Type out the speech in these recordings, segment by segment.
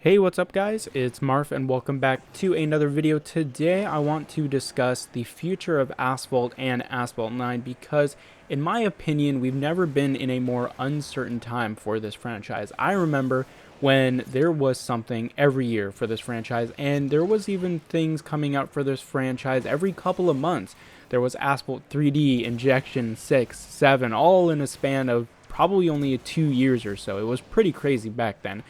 Hey, what's up guys? It's Marf and welcome back to another video. Today I want to discuss the future of Asphalt and Asphalt 9 because in my opinion we've never been in a more uncertain time for this franchise. I remember when there was something every year for this franchise, and there was even things coming out for this franchise every couple of months. There was Asphalt 3D, Injection, 6, 7, all in a span of probably only 2 years or so. It was pretty crazy back then.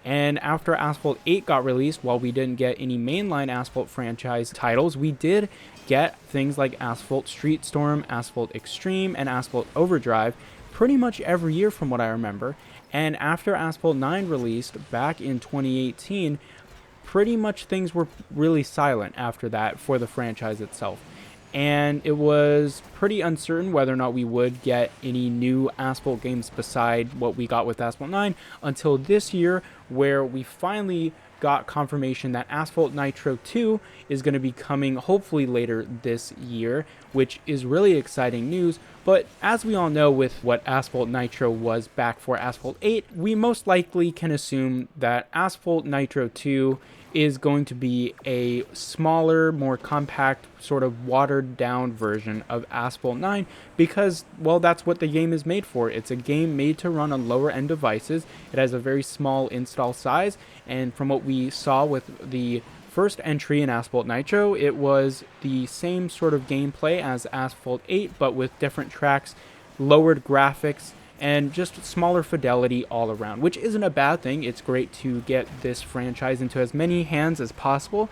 And after Asphalt 8 got released, while we didn't get any mainline Asphalt franchise titles, we did get things like Asphalt Street Storm, Asphalt Extreme, and Asphalt Overdrive pretty much every year from what I remember. And after Asphalt 9 released back in 2018, pretty much things were really silent after that for the franchise itself. And it was pretty uncertain whether or not we would get any new Asphalt games beside what we got with Asphalt 9 until this year, where we finally got confirmation that Asphalt Nitro 2 is going to be coming hopefully later this year, which is really exciting news. But as we all know, with what Asphalt Nitro was back for Asphalt 8, we most likely can assume that Asphalt Nitro 2 is going to be a smaller, more compact, sort of watered down version of Asphalt 9 because, well, that's what the game is made for. It's a game made to run on lower end devices. It has a very small install size, and from what we saw with the first entry in Asphalt Nitro, it was the same sort of gameplay as Asphalt 8, but with different tracks, lowered graphics, and just smaller fidelity all around, which isn't a bad thing. It's great to get this franchise into as many hands as possible.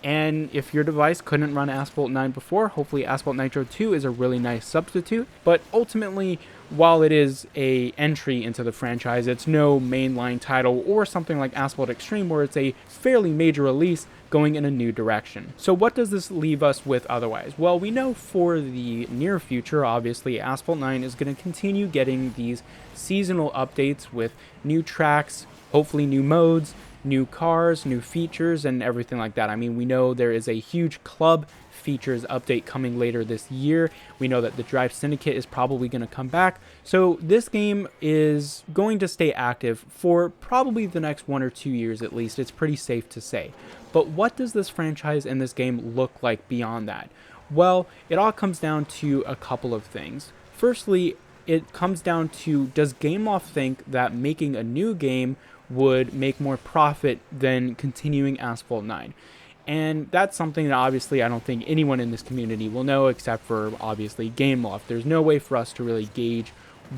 And if your device couldn't run Asphalt 9 before, hopefully Asphalt Nitro 2 is a really nice substitute. But ultimately, while it is a entry into the franchise, it's no mainline title or something like Asphalt Extreme where it's a fairly major release going in a new direction. So what does this leave us with otherwise? Well, we know for the near future, obviously, Asphalt 9 is going to continue getting these seasonal updates with new tracks, hopefully new modes, new cars, new features, and everything like that. I mean, we know there is a huge club features update coming later this year. We know that the Drive Syndicate is probably going to come back. So this game is going to stay active for probably the next 1 or 2 years at least. It's pretty safe to say. But what does this franchise and this game look like beyond that? Well, it all comes down to a couple of things. Firstly, it comes down to, does Gameloft think that making a new game would make more profit than continuing Asphalt 9? And that's something that obviously I don't think anyone in this community will know except for obviously Gameloft. There's no way for us to really gauge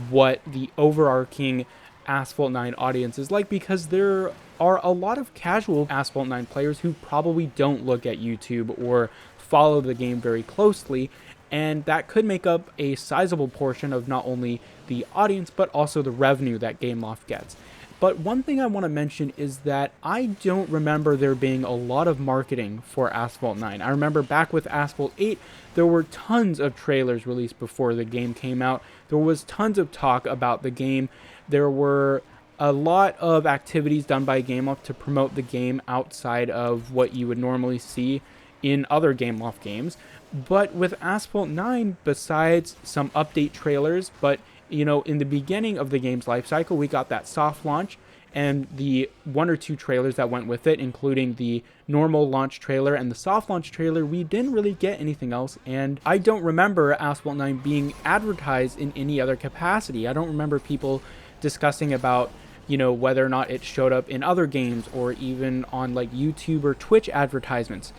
what the overarching Asphalt 9 audience is like because there are a lot of casual Asphalt 9 players who probably don't look at YouTube or follow the game very closely, and that could make up a sizable portion of not only the audience but also the revenue that Gameloft gets. But one thing I want to mention is that I don't remember there being a lot of marketing for Asphalt 9. I remember back with Asphalt 8, there were tons of trailers released before the game came out. There was tons of talk about the game. There were a lot of activities done by Gameloft to promote the game outside of what you would normally see in other Gameloft games. But with Asphalt 9, besides some update trailers, but you know, in the beginning of the game's life cycle, we got that soft launch and the 1 or 2 trailers that went with it, including the normal launch trailer and the soft launch trailer. We didn't really get anything else, and I don't remember Asphalt 9 being advertised in any other capacity. I don't remember people discussing about, you know, whether or not it showed up in other games or even on like YouTube or Twitch advertisements.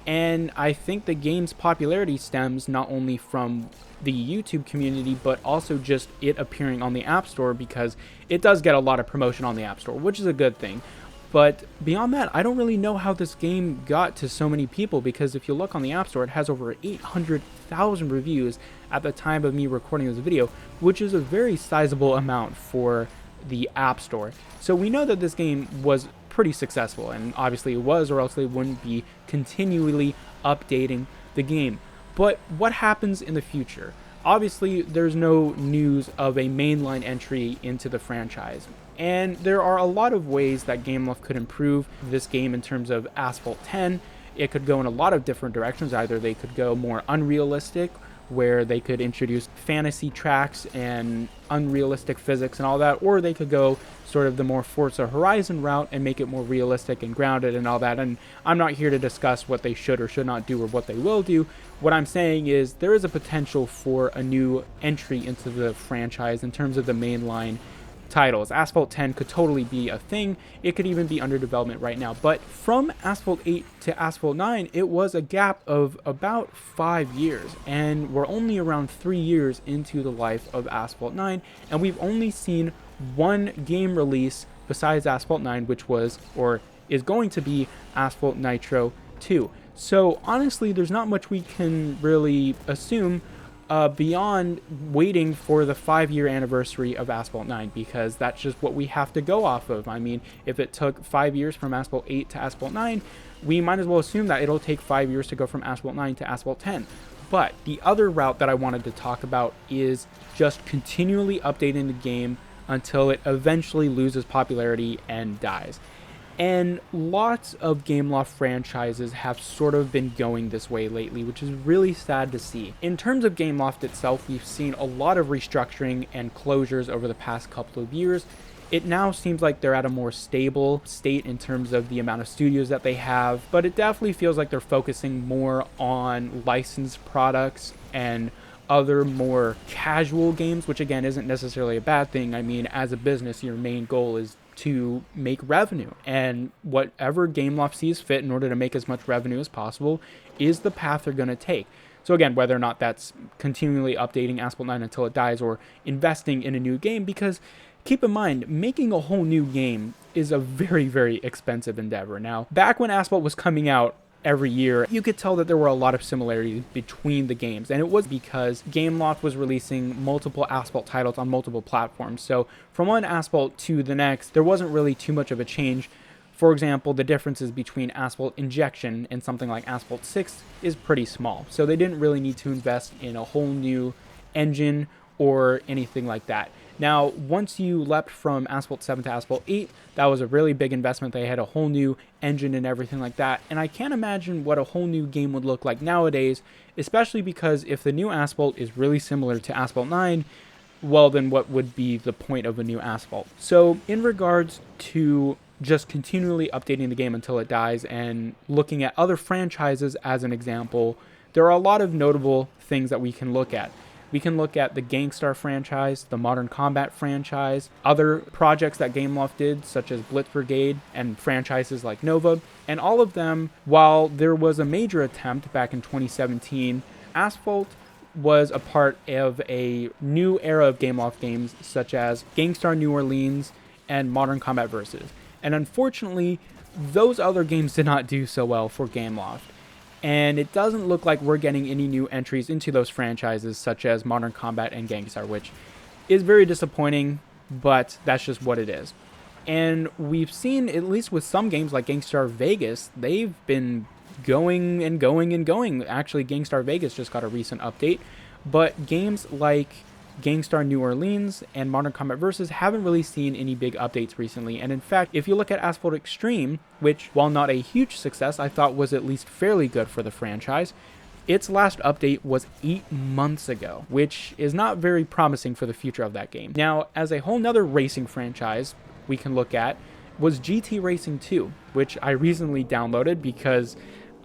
And I think the game's popularity stems not only from the YouTube community, but also just it appearing on the App Store, because it does get a lot of promotion on the App Store, which is a good thing. But beyond that, I don't really know how this game got to so many people, because if you look on the App Store, it has over 800,000 reviews at the time of me recording this video, which is a very sizable amount for the App Store. So we know that this game was pretty successful, and obviously it was, or else they wouldn't be continually updating the game. But what happens in the future? Obviously, there's no news of a mainline entry into the franchise, and there are a lot of ways that Gameloft could improve this game in terms of Asphalt 10. It could go in a lot of different directions. Either they could go more unrealistic, where they could introduce fantasy tracks and unrealistic physics and all that, or they could go sort of the more Forza Horizon route and make it more realistic and grounded and all that. And I'm not here to discuss what they should or should not do or what they will do. What I'm saying is there is a potential for a new entry into the franchise in terms of the mainline titles. Asphalt 10 could totally be a thing. It could even be under development right now. But from Asphalt 8 to Asphalt 9, it was a gap of about 5 years. And we're only around 3 years into the life of Asphalt 9. And we've only seen one game release besides Asphalt 9, which was, or is going to be, Asphalt Nitro 2. So honestly, there's not much we can really assume beyond waiting for the 5-year anniversary of Asphalt 9, because that's just what we have to go off of. I mean, if it took 5 years from Asphalt 8 to Asphalt 9, we might as well assume that it'll take 5 years to go from Asphalt 9 to Asphalt 10. But the other route that I wanted to talk about is just continually updating the game until it eventually loses popularity and dies. And lots of Gameloft franchises have sort of been going this way lately, which is really sad to see. In terms of Gameloft itself, we've seen a lot of restructuring and closures over the past couple of years. It now seems like they're at a more stable state in terms of the amount of studios that they have, but it definitely feels like they're focusing more on licensed products and other more casual games, which again isn't necessarily a bad thing. I mean, as a business, your main goal is to make revenue, and whatever Gameloft sees fit in order to make as much revenue as possible is the path they're going to take. So again, whether or not that's continually updating Asphalt 9 until it dies or investing in a new game, because keep in mind, making a whole new game is a very, very expensive endeavor. Now, back when Asphalt was coming out every year, you could tell that there were a lot of similarities between the games, and it was because Gameloft was releasing multiple Asphalt titles on multiple platforms. So from one Asphalt to the next, there wasn't really too much of a change. For example, the differences between Asphalt Injection and something like Asphalt 6 is pretty small, so they didn't really need to invest in a whole new engine or anything like that. Now, once you leapt from Asphalt 7 to Asphalt 8, that was a really big investment. They had a whole new engine and everything like that. And I can't imagine what a whole new game would look like nowadays, especially because if the new Asphalt is really similar to Asphalt 9, well, then what would be the point of a new Asphalt? So in regards to just continually updating the game until it dies and looking at other franchises as an example, there are a lot of notable things that we can look at. We can look at the Gangstar franchise, the Modern Combat franchise, other projects that Gameloft did, such as Blitz Brigade and franchises like Nova. And all of them, while there was a major attempt back in 2017, Asphalt was a part of a new era of Gameloft games, such as Gangstar New Orleans and Modern Combat Versus. And unfortunately, those other games did not do so well for Gameloft. And it doesn't look like we're getting any new entries into those franchises, such as Modern Combat and Gangstar, which is very disappointing, but that's just what it is. And we've seen, at least with some games like Gangstar Vegas, they've been going and going and going. Actually, Gangstar Vegas just got a recent update, but games like Gangstar New Orleans and Modern Combat Versus haven't really seen any big updates recently. And in fact, if you look at Asphalt Extreme, which, while not a huge success, I thought was at least fairly good for the franchise, its last update was 8 months ago, which is not very promising for the future of that game. Now, as a whole nother racing franchise we can look at was GT Racing 2, which I recently downloaded because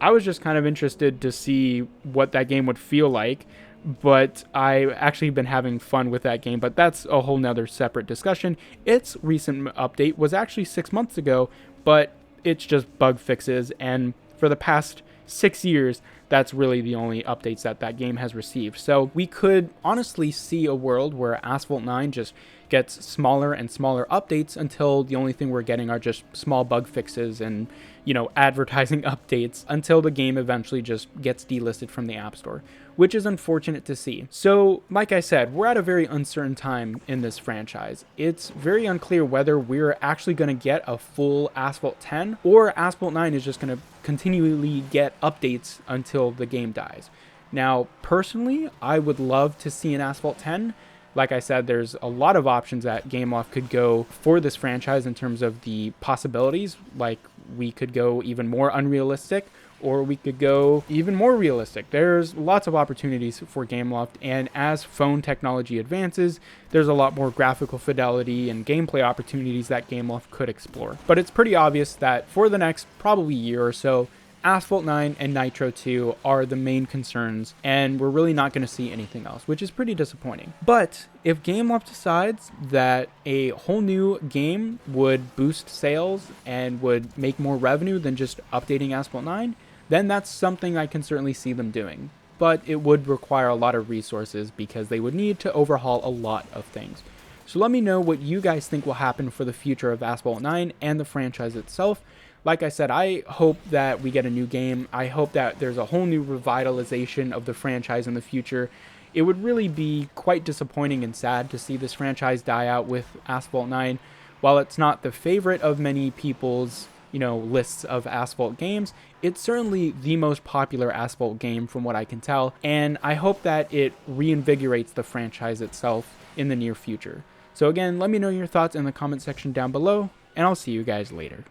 I was just kind of interested to see what that game would feel like. But I've actually been having fun with that game, but that's a whole nother separate discussion. Its recent update was actually 6 months ago, but it's just bug fixes, and for the past 6 years, that's really the only updates that that game has received. So we could honestly see a world where Asphalt 9 just gets smaller and smaller updates until the only thing we're getting are just small bug fixes and, you know, advertising updates until the game eventually just gets delisted from the App Store, which is unfortunate to see. So, like I said, we're at a very uncertain time in this franchise. It's very unclear whether we're actually going to get a full Asphalt 10 or Asphalt 9 is just going to continually get updates until the game dies. Now, personally, I would love to see an Asphalt 10. Like I said, there's a lot of options that Gameloft could go for this franchise in terms of the possibilities. Like we could go even more unrealistic, or we could go even more realistic. There's lots of opportunities for Gameloft, and as phone technology advances, there's a lot more graphical fidelity and gameplay opportunities that Gameloft could explore. But it's pretty obvious that for the next probably year or so, Asphalt 9 and Nitro 2 are the main concerns, and we're really not going to see anything else, which is pretty disappointing. But if Gameloft decides that a whole new game would boost sales and would make more revenue than just updating Asphalt 9, then that's something I can certainly see them doing. But it would require a lot of resources because they would need to overhaul a lot of things. So let me know what you guys think will happen for the future of Asphalt 9 and the franchise itself. Like I said, I hope that we get a new game. I hope that there's a whole new revitalization of the franchise in the future. It would really be quite disappointing and sad to see this franchise die out with Asphalt 9. While it's not the favorite of many people's, lists of Asphalt games, it's certainly the most popular Asphalt game from what I can tell, and I hope that it reinvigorates the franchise itself in the near future. So again, let me know your thoughts in the comment section down below, and I'll see you guys later.